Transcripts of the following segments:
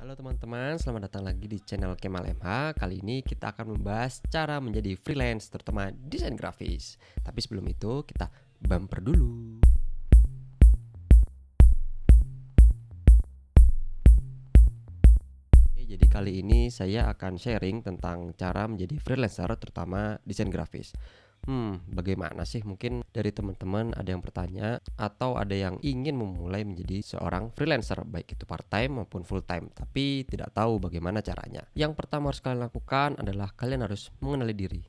Halo teman-teman, selamat datang lagi di channel Kemal MH. Kali ini kita akan membahas cara menjadi freelance, terutama desain grafis. Tapi sebelum itu kita bumper dulu. Jadi kali ini saya akan sharing tentang cara menjadi freelancer, terutama desain grafis. Bagaimana sih? Mungkin dari teman-teman ada yang bertanya atau ada yang ingin memulai menjadi seorang freelancer, baik itu part time maupun full time, tapi tidak tahu bagaimana caranya. Yang pertama harus kalian lakukan adalah kalian harus mengenali diri.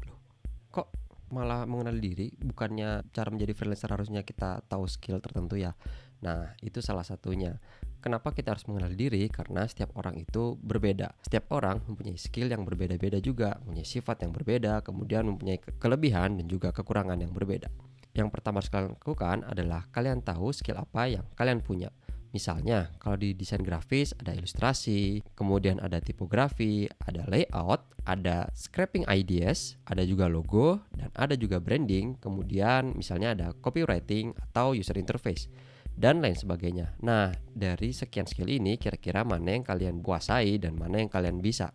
Loh, kok malah mengenali diri? Bukannya cara menjadi freelancer harusnya kita tahu skill tertentu ya? Nah, itu salah satunya. Kenapa kita harus mengenali diri? Karena setiap orang itu berbeda. Setiap orang mempunyai skill yang berbeda-beda juga, mempunyai sifat yang berbeda, kemudian mempunyai kelebihan dan juga kekurangan yang berbeda. Yang pertama harus kalian lakukan adalah kalian tahu skill apa yang kalian punya. Misalnya, kalau di desain grafis ada ilustrasi, kemudian ada tipografi, ada layout, ada scraping ideas, ada juga logo, dan ada juga branding, kemudian misalnya ada copywriting atau user interface dan lain sebagainya. Nah, dari sekian skill ini kira-kira mana yang kalian kuasai dan mana yang kalian bisa.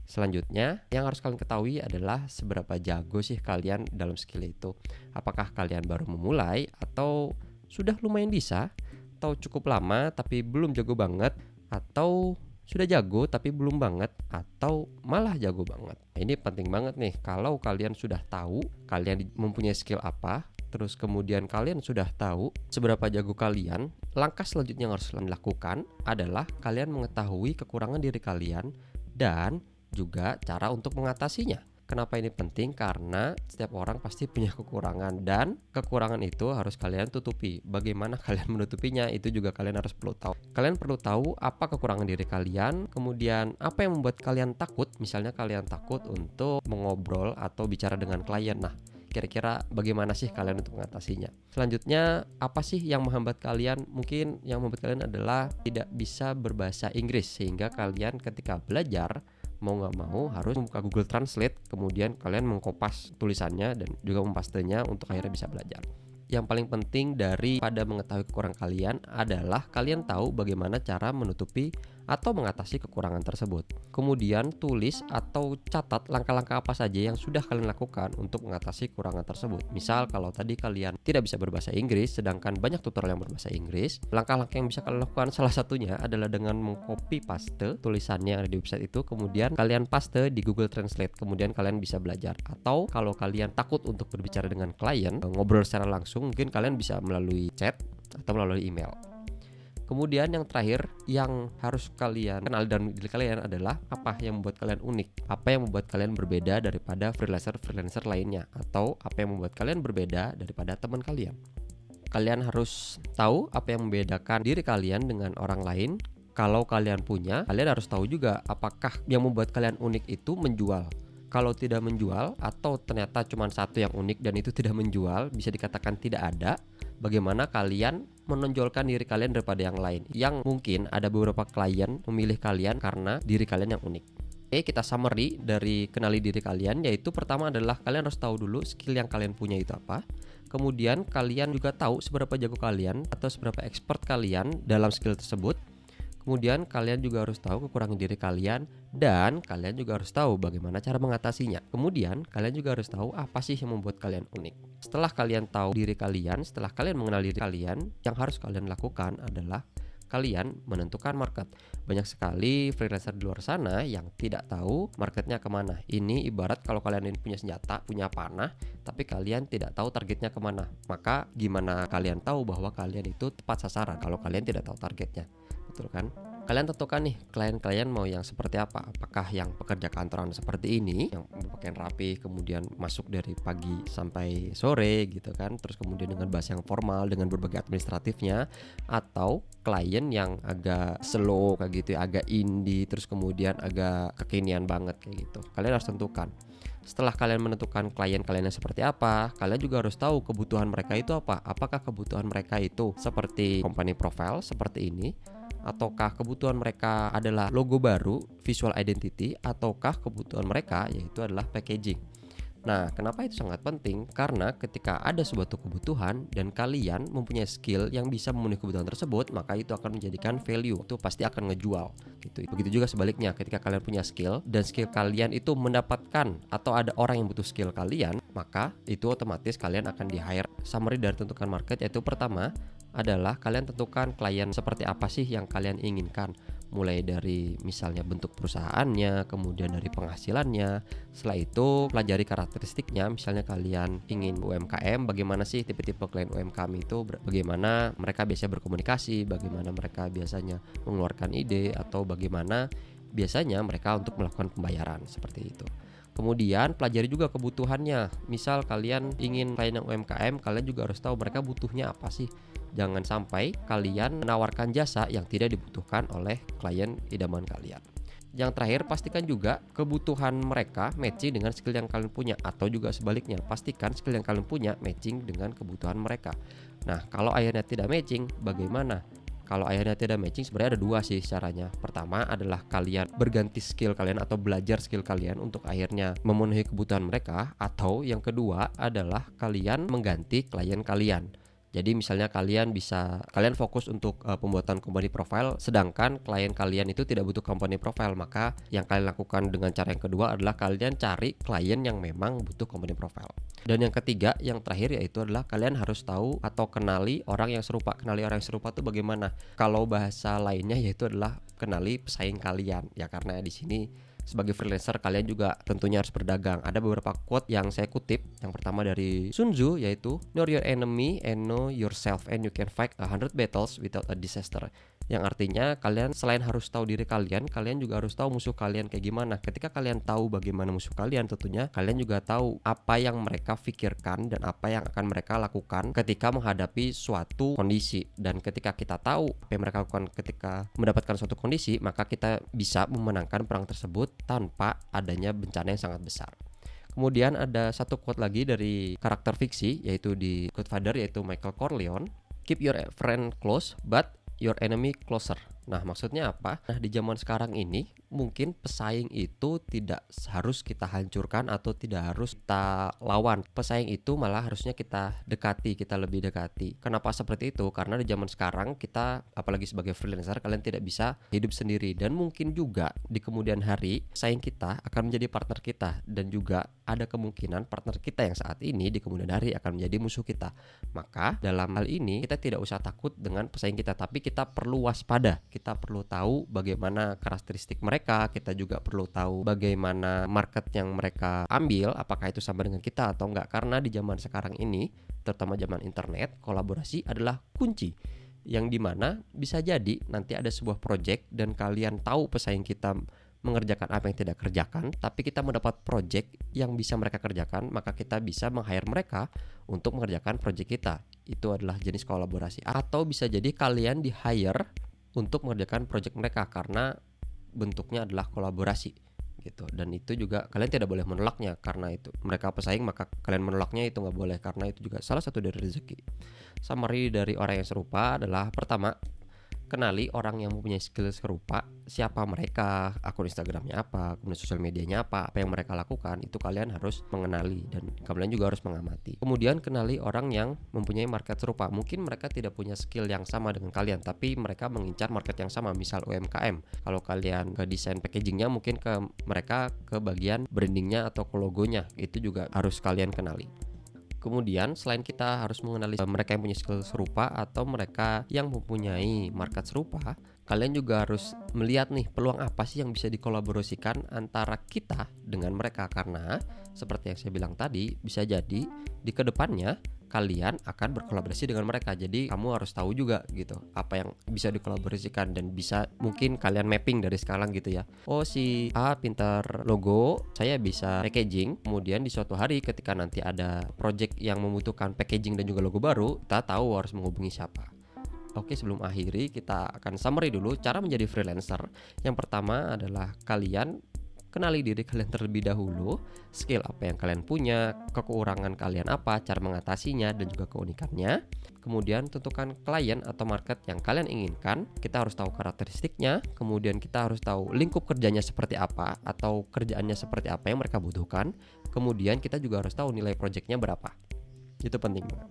Selanjutnya, yang harus kalian ketahui adalah seberapa jago sih kalian dalam skill itu. Apakah kalian baru memulai atau sudah lumayan bisa, atau cukup lama tapi belum jago banget, atau sudah jago tapi belum banget, atau malah jago banget. Ini penting banget nih. Kalau kalian sudah tahu kalian mempunyai skill apa, terus kemudian kalian sudah tahu seberapa jago kalian, langkah selanjutnya yang harus kalian lakukan adalah kalian mengetahui kekurangan diri kalian dan juga cara untuk mengatasinya. Kenapa ini penting? Karena setiap orang pasti punya kekurangan dan kekurangan itu harus kalian tutupi. Bagaimana kalian menutupinya itu juga kalian harus perlu tahu. Kalian perlu tahu apa kekurangan diri kalian, kemudian apa yang membuat kalian takut. Misalnya kalian takut untuk mengobrol atau bicara dengan klien. Nah, kira-kira bagaimana sih kalian untuk mengatasinya? Selanjutnya, apa sih yang menghambat kalian? Mungkin yang membuat kalian adalah tidak bisa berbahasa Inggris, sehingga kalian ketika belajar mau nggak mau harus membuka Google Translate, kemudian kalian mengkopas tulisannya dan juga mempastenya untuk akhirnya bisa belajar. Yang paling penting daripada mengetahui kekurangan kalian adalah kalian tahu bagaimana cara menutupi atau mengatasi kekurangan tersebut. Kemudian tulis atau catat langkah-langkah apa saja yang sudah kalian lakukan untuk mengatasi kekurangan tersebut. Misal kalau tadi kalian tidak bisa berbahasa Inggris, sedangkan banyak tutorial yang berbahasa Inggris, langkah-langkah yang bisa kalian lakukan salah satunya adalah dengan mengcopy paste tulisannya yang ada di website itu, kemudian kalian paste di Google Translate, kemudian kalian bisa belajar. Atau kalau kalian takut untuk berbicara dengan klien, ngobrol secara langsung, mungkin kalian bisa melalui chat atau melalui email. Kemudian yang terakhir yang harus kalian kenal dalam diri kalian adalah apa yang membuat kalian unik, apa yang membuat kalian berbeda daripada freelancer lainnya, atau apa yang membuat kalian berbeda daripada teman kalian. Kalian harus tahu apa yang membedakan diri kalian dengan orang lain. Kalau kalian punya, kalian harus tahu juga apakah yang membuat kalian unik itu menjual. Kalau tidak menjual atau ternyata cuma satu yang unik dan itu tidak menjual, bisa dikatakan tidak ada. Bagaimana kalian menonjolkan diri kalian daripada yang lain? Yang mungkin ada beberapa klien memilih kalian karena diri kalian yang unik. Oke, kita summary dari kenali diri kalian, yaitu pertama adalah kalian harus tahu dulu skill yang kalian punya itu apa. Kemudian kalian juga tahu seberapa jago kalian atau seberapa expert kalian dalam skill tersebut. Kemudian kalian juga harus tahu kekurangan diri kalian dan kalian juga harus tahu bagaimana cara mengatasinya. Kemudian kalian juga harus tahu apa sih yang membuat kalian unik. Setelah kalian tahu diri kalian, setelah kalian mengenal diri kalian, yang harus kalian lakukan adalah kalian menentukan market. Banyak sekali freelancer di luar sana yang tidak tahu marketnya kemana. Ini ibarat kalau kalian ini punya senjata, punya panah, tapi kalian tidak tahu targetnya kemana. Maka gimana kalian tahu bahwa kalian itu tepat sasaran kalau kalian tidak tahu targetnya? Betul kan? Kalian tentukan nih klien-klien mau yang seperti apa. Apakah yang pekerja kantoran seperti ini yang berpakaian rapi, kemudian masuk dari pagi sampai sore gitu kan, terus kemudian dengan bahasa yang formal dengan berbagai administratifnya, atau klien yang agak slow kayak gitu ya, agak indie, terus kemudian agak kekinian banget kayak gitu. Kalian harus tentukan. Setelah kalian menentukan klien kalian yang seperti apa, kalian juga harus tahu kebutuhan mereka itu apa. Apakah kebutuhan mereka itu seperti company profile seperti ini, ataukah kebutuhan mereka adalah logo baru, visual identity, ataukah kebutuhan mereka yaitu adalah packaging. Nah, kenapa itu sangat penting? Karena ketika ada suatu kebutuhan dan kalian mempunyai skill yang bisa memenuhi kebutuhan tersebut, maka itu akan menjadikan value. Itu pasti akan ngejual gitu. Begitu juga sebaliknya, ketika kalian punya skill dan skill kalian itu mendapatkan atau ada orang yang butuh skill kalian, maka itu otomatis kalian akan di-hire. Summary dari tentukan market yaitu pertama adalah kalian tentukan klien seperti apa sih yang kalian inginkan. Mulai dari misalnya bentuk perusahaannya, kemudian dari penghasilannya. Setelah itu pelajari karakteristiknya, misalnya kalian ingin UMKM, bagaimana sih tipe-tipe klien UMKM itu, bagaimana mereka biasanya berkomunikasi, bagaimana mereka biasanya mengeluarkan ide, atau bagaimana biasanya mereka untuk melakukan pembayaran, seperti itu. Kemudian pelajari juga kebutuhannya. Misal kalian ingin klien yang UMKM, kalian juga harus tahu mereka butuhnya apa sih. Jangan sampai kalian menawarkan jasa yang tidak dibutuhkan oleh klien idaman kalian. Yang terakhir, pastikan juga kebutuhan mereka matching dengan skill yang kalian punya, atau juga sebaliknya, pastikan skill yang kalian punya matching dengan kebutuhan mereka. Nah, kalau akhirnya tidak matching, bagaimana? Kalau akhirnya tidak matching, sebenarnya ada dua sih caranya. Pertama adalah kalian berganti skill kalian atau belajar skill kalian untuk akhirnya memenuhi kebutuhan mereka, atau yang kedua adalah kalian mengganti klien kalian. Jadi misalnya kalian fokus untuk pembuatan company profile, sedangkan klien kalian itu tidak butuh company profile, maka yang kalian lakukan dengan cara yang kedua adalah kalian cari klien yang memang butuh company profile. Dan yang ketiga, yang terakhir yaitu adalah kalian harus tahu atau kenali orang yang serupa. Kenali orang yang serupa itu bagaimana? Kalau bahasa lainnya yaitu adalah kenali pesaing kalian. Ya karena di sini sebagai freelancer kalian juga tentunya harus berdagang. Ada beberapa quote yang saya kutip. Yang pertama dari Sun Tzu yaitu know your enemy and know yourself and you can fight 100 battles without a disaster. Yang artinya kalian selain harus tahu diri kalian juga harus tahu musuh kalian kayak gimana. Ketika kalian tahu bagaimana musuh kalian, tentunya kalian juga tahu apa yang mereka pikirkan dan apa yang akan mereka lakukan ketika menghadapi suatu kondisi. Dan ketika kita tahu apa yang mereka lakukan ketika mendapatkan suatu kondisi, maka kita bisa memenangkan perang tersebut tanpa adanya bencana yang sangat besar. Kemudian ada satu quote lagi dari karakter fiksi yaitu di Godfather yaitu Michael Corleone. Keep your friend close but your enemy closer. Nah, maksudnya apa? Nah, di zaman sekarang ini mungkin pesaing itu tidak harus kita hancurkan atau tidak harus kita lawan. Pesaing itu malah harusnya kita dekati, kita lebih dekati. Kenapa seperti itu? Karena di zaman sekarang kita, apalagi sebagai freelancer, kalian tidak bisa hidup sendiri. Dan mungkin juga di kemudian hari pesaing kita akan menjadi partner kita. Dan juga ada kemungkinan partner kita yang saat ini di kemudian hari akan menjadi musuh kita. Maka dalam hal ini kita tidak usah takut dengan pesaing kita, tapi kita perlu waspada. Kita perlu tahu bagaimana karakteristik mereka, kita juga perlu tahu bagaimana market yang mereka ambil, apakah itu sama dengan kita atau enggak. Karena di zaman sekarang ini, terutama zaman internet, kolaborasi adalah kunci. Yang dimana bisa jadi nanti ada sebuah project dan kalian tahu pesaing kita mengerjakan apa yang tidak kerjakan, tapi kita mendapat project yang bisa mereka kerjakan, maka kita bisa meng-hire mereka untuk mengerjakan project kita. Itu adalah jenis kolaborasi. Atau bisa jadi kalian di-hire untuk mengerjakan project mereka karena bentuknya adalah kolaborasi gitu. Dan itu juga kalian tidak boleh menolaknya karena itu mereka pesaing, maka kalian menolaknya itu nggak boleh karena itu juga salah satu dari rezeki. Summary dari orang yang serupa adalah pertama, kenali orang yang mempunyai skill serupa, siapa mereka, akun Instagramnya apa, kemudian sosial medianya apa yang mereka lakukan, itu kalian harus mengenali dan kalian juga harus mengamati. Kemudian kenali orang yang mempunyai market serupa. Mungkin mereka tidak punya skill yang sama dengan kalian, tapi mereka mengincar market yang sama, misal UMKM. Kalau kalian ke desain packagingnya, mungkin mereka ke bagian brandingnya atau ke logonya, itu juga harus kalian kenali. Kemudian selain kita harus mengenali mereka yang punya skill serupa atau mereka yang mempunyai market serupa, kalian juga harus melihat nih peluang apa sih yang bisa dikolaborasikan antara kita dengan mereka. Karena seperti yang saya bilang tadi, bisa jadi di kedepannya kalian akan berkolaborasi dengan mereka. Jadi kamu harus tahu juga gitu apa yang bisa dikolaborasikan dan bisa mungkin kalian mapping dari sekarang gitu ya. Oh, si A pintar logo, saya bisa packaging. Kemudian di suatu hari ketika nanti ada project yang membutuhkan packaging dan juga logo baru, kita tahu harus menghubungi siapa. Oke, sebelum akhiri kita akan summary dulu cara menjadi freelancer. Yang pertama adalah kalian kenali diri kalian terlebih dahulu, skill apa yang kalian punya, kekurangan kalian apa, cara mengatasinya, dan juga keunikannya. Kemudian tentukan klien atau market yang kalian inginkan. Kita harus tahu karakteristiknya, kemudian kita harus tahu lingkup kerjanya seperti apa atau kerjaannya seperti apa yang mereka butuhkan. Kemudian kita juga harus tahu nilai projectnya berapa. Itu penting banget.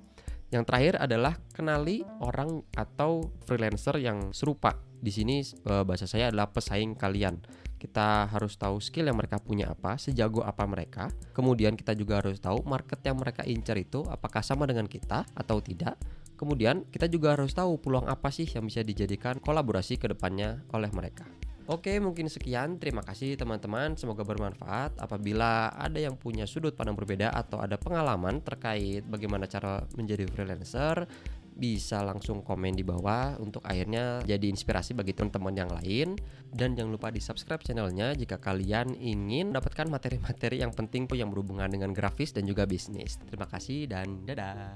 Yang terakhir adalah kenali orang atau freelancer yang serupa. Di sini bahasa saya adalah pesaing kalian. Kita harus tahu skill yang mereka punya apa, sejago apa mereka. Kemudian kita juga harus tahu market yang mereka incar itu apakah sama dengan kita atau tidak. Kemudian kita juga harus tahu peluang apa sih yang bisa dijadikan kolaborasi ke depannya oleh mereka. Oke, mungkin sekian. Terima kasih teman-teman. Semoga bermanfaat. Apabila ada yang punya sudut pandang berbeda atau ada pengalaman terkait bagaimana cara menjadi freelancer, bisa langsung komen di bawah untuk akhirnya jadi inspirasi bagi teman-teman yang lain. Dan jangan lupa di subscribe channelnya jika kalian ingin mendapatkan materi-materi yang penting yang berhubungan dengan grafis dan juga bisnis. Terima kasih dan dadah.